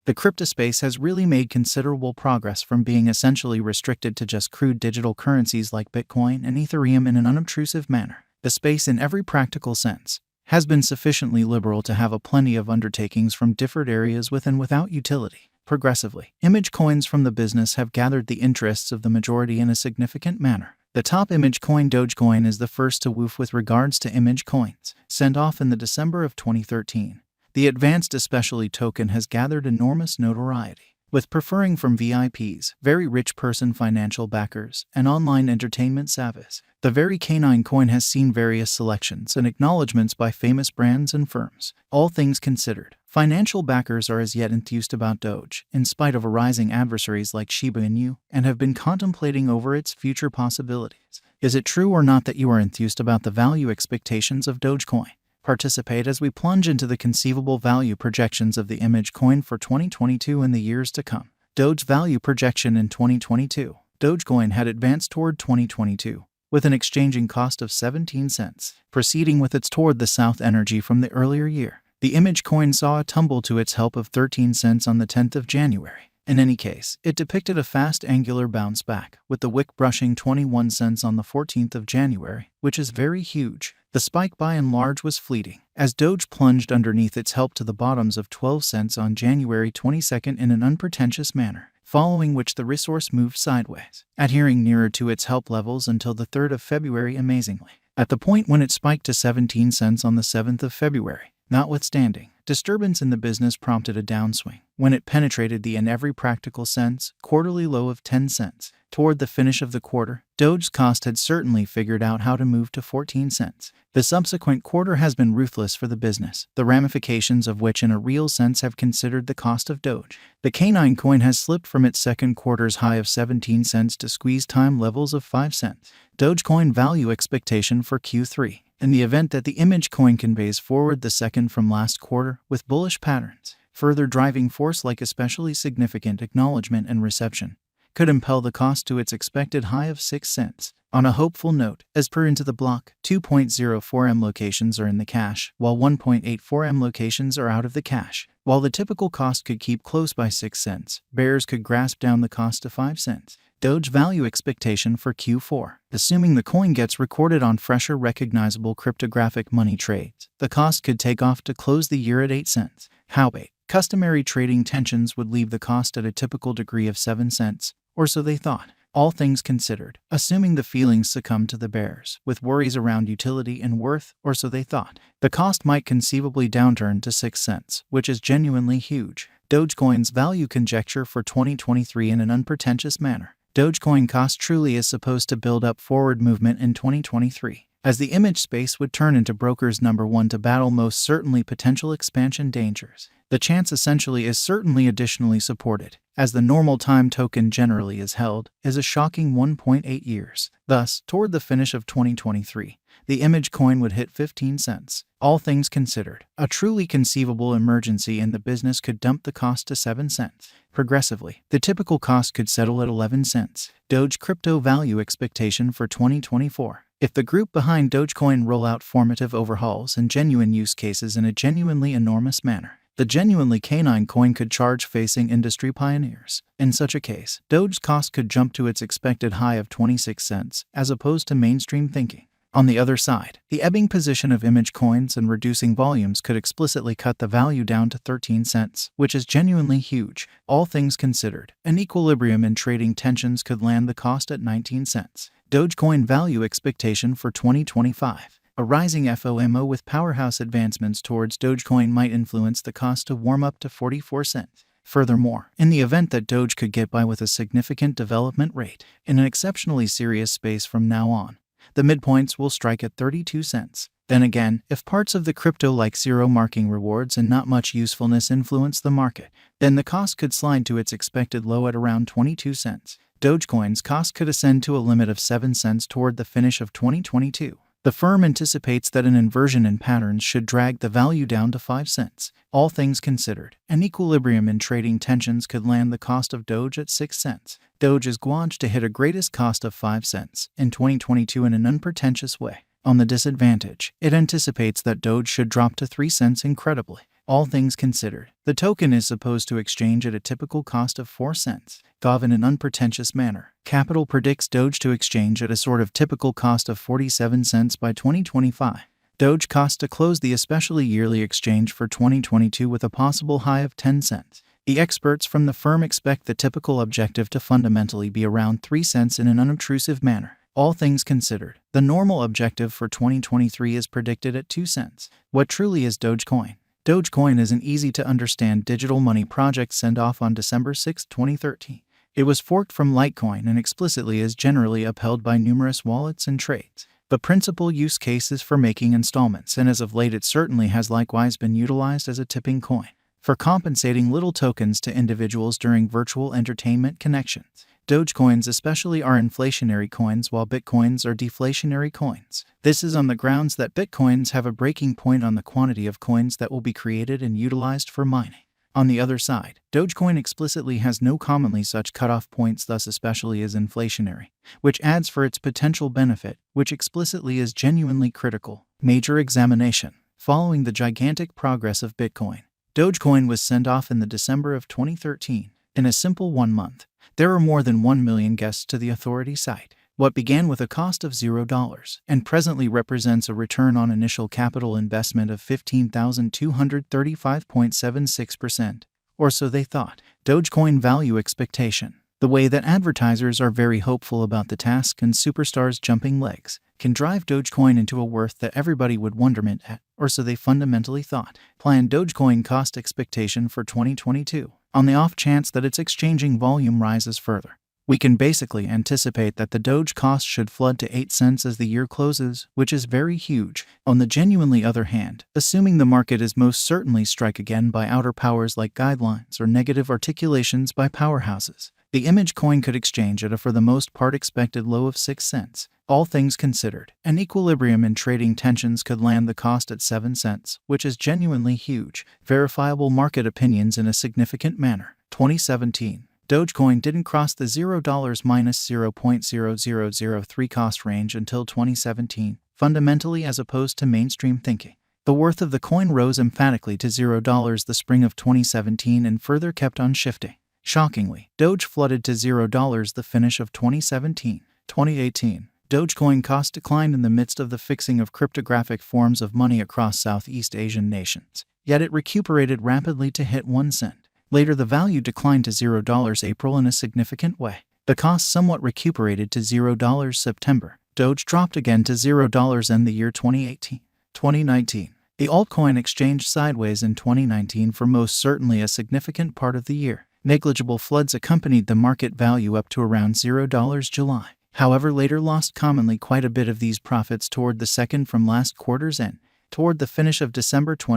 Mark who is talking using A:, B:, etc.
A: The crypto space has really made considerable progress from being essentially restricted to just crude digital currencies like Bitcoin and Ethereum in an unobtrusive manner. The space, in every practical sense, has been sufficiently liberal to have a plenty of undertakings from different areas with and without utility. Progressively, image coins from the business have gathered the interests of the majority in a significant manner. The top image coin, Dogecoin, is the first to woof with regards to image coins. Sent off in the December of 2013, the advanced especially token has gathered enormous notoriety, with preferring from VIPs, very rich person financial backers, and online entertainment savvy. The very canine coin has seen various selections and acknowledgments by famous brands and firms. All things considered, financial backers are as yet enthused about Doge, in spite of arising adversaries like Shiba Inu, and have been contemplating over its future possibilities. Is it true or not that you are enthused about the value expectations of Dogecoin? Participate as we plunge into the conceivable value projections of the image coin for 2022 and the years to come. Doge value projection in 2022. Dogecoin had advanced toward 2022 with an exchanging cost of 17 cents, proceeding with its toward the south energy from the earlier year. The image coin saw a tumble to its help of 13 cents on the 10th of January. In any case, it depicted a fast angular bounce back, with the wick brushing 21 cents on the 14th of January, which is very huge. The spike by and large was fleeting, as Doge plunged underneath its help to the bottoms of 12 cents on January 22nd in an unpretentious manner, following which the resource moved sideways, adhering nearer to its help levels until the 3rd of February amazingly, at the point when it spiked to 17 cents on the 7th of February. Notwithstanding, disturbance in the business prompted a downswing, when it penetrated the, in every practical sense, quarterly low of 10 cents. Toward the finish of the quarter, Doge's cost had certainly figured out how to move to 14 cents. The subsequent quarter has been ruthless for the business, the ramifications of which in a real sense have considered the cost of Doge. The canine coin has slipped from its second quarter's high of 17 cents to squeeze-time levels of 5 cents. Dogecoin value expectation for Q3. In the event that the image coin conveys forward the second from last quarter with bullish patterns, further driving force like especially significant acknowledgement and reception could impel the cost to its expected high of 6 cents. On a hopeful note, as per Into the Block, 2.04 M locations are in the cash, while 1.84 M locations are out of the cash. While the typical cost could keep close by 6 cents, bears could grasp down the cost to 5 cents. Doge value expectation for Q4. Assuming the coin gets recorded on fresher recognizable cryptographic money trades, the cost could take off to close the year at 8 cents. Howbeit, customary trading tensions would leave the cost at a typical degree of 7 cents, or so they thought. All things considered, assuming the feelings succumbed to the bears, with worries around utility and worth, or so they thought, the cost might conceivably downturn to 6 cents, which is genuinely huge. Dogecoin's value conjecture for 2023 in an unpretentious manner. Dogecoin cost truly is supposed to build up forward movement in 2023, as the image space would turn into brokers number one to battle most certainly potential expansion dangers. The chance essentially is certainly additionally supported, as the normal time token generally is held, is a shocking 1.8 years. Thus, toward the finish of 2023, the image coin would hit 15 cents. All things considered, a truly conceivable emergency in the business could dump the cost to 7 cents. Progressively, the typical cost could settle at 11 cents. Doge crypto value expectation for 2024. If the group behind Dogecoin roll out formative overhauls and genuine use cases in a genuinely enormous manner, the genuinely canine coin could charge facing industry pioneers. In such a case, Doge's cost could jump to its expected high of 26 cents, as opposed to mainstream thinking. On the other side, the ebbing position of image coins and reducing volumes could explicitly cut the value down to 13 cents, which is genuinely huge. All things considered, an equilibrium in trading tensions could land the cost at 19 cents. Dogecoin value expectation for 2025. A rising FOMO with powerhouse advancements towards Dogecoin might influence the cost to warm up to 44 cents. Furthermore, in the event that Doge could get by with a significant development rate in an exceptionally serious space from now on, the midpoints will strike at 32 cents. Then again, if parts of the crypto like zero marking rewards and not much usefulness influence the market, then the cost could slide to its expected low at around 22 cents. Dogecoin's cost could ascend to a limit of 7 cents toward the finish of 2022. The firm anticipates that an inversion in patterns should drag the value down to 5 cents. All things considered, an equilibrium in trading tensions could land the cost of Doge at 6 cents. Doge is gauged to hit a greatest cost of 5 cents in 2022 in an unpretentious way. On the disadvantage, it anticipates that Doge should drop to 3 cents incredibly. all things considered. The token is supposed to exchange at a typical cost of 4 cents. Gov in an unpretentious manner. Capital predicts Doge to exchange at a sort of typical cost of 47 cents by 2025. Doge cost to close the especially yearly exchange for 2022 with a possible high of 10 cents. The experts from the firm expect the typical objective to fundamentally be around 3 cents in an unobtrusive manner. All things considered, the normal objective for 2023 is predicted at 2 cents. What truly is Dogecoin? Dogecoin is an easy-to-understand digital money project sent off on December 6, 2013. It was forked from Litecoin and explicitly is generally upheld by numerous wallets and trades. The principal use case is for making installments, and as of late it certainly has likewise been utilized as a tipping coin for compensating little tokens to individuals during virtual entertainment connections. Dogecoins especially are inflationary coins, while Bitcoins are deflationary coins. This is on the grounds that Bitcoins have a breaking point on the quantity of coins that will be created and utilized for mining. On the other side, Dogecoin explicitly has no commonly such cutoff points, thus especially is inflationary, which adds for its potential benefit, which explicitly is genuinely critical. Major examination. Following the gigantic progress of Bitcoin, Dogecoin was sent off in the December of 2013. In a simple 1 month, there were more than 1 million guests to the authority site. What began with a cost of $0 and presently represents a return on initial capital investment of 15,235.76%, or so they thought. Dogecoin value expectation. The way that advertisers are very hopeful about the task and superstars' jumping legs can drive Dogecoin into a worth that everybody would wonderment at, or so they fundamentally thought. Planned Dogecoin cost expectation for 2022. On the off chance that its exchanging volume rises further, we can basically anticipate that the Doge cost should flood to 8 cents as the year closes, which is very huge. On the genuinely other hand, assuming the market is most certainly strike again by outer powers like guidelines or negative articulations by powerhouses, the image coin could exchange at a for the most part expected low of 6 cents. All things considered, an equilibrium in trading tensions could land the cost at 7 cents, which is genuinely huge. Verifiable market opinions in a significant manner. 2017. Dogecoin didn't cross the $0 minus 0.0003 cost range until 2017, fundamentally as opposed to mainstream thinking. The worth of the coin rose emphatically to $0 the spring of 2017 and further kept on shifting. Shockingly, Doge flooded to $0 the finish of 2017. 2018. Dogecoin cost declined in the midst of the fixing of cryptographic forms of money across Southeast Asian nations, yet it recuperated rapidly to hit 1 cent. Later the value declined to $0 April in a significant way. The cost somewhat recuperated to $0 September. Doge dropped again to $0 in the year 2018. 2019. The altcoin exchanged sideways in 2019 for most certainly a significant part of the year. Negligible floods accompanied the market value up to around $0 July. However, later lost commonly quite a bit of these profits toward the second from last quarter's end. Toward the finish of December 20.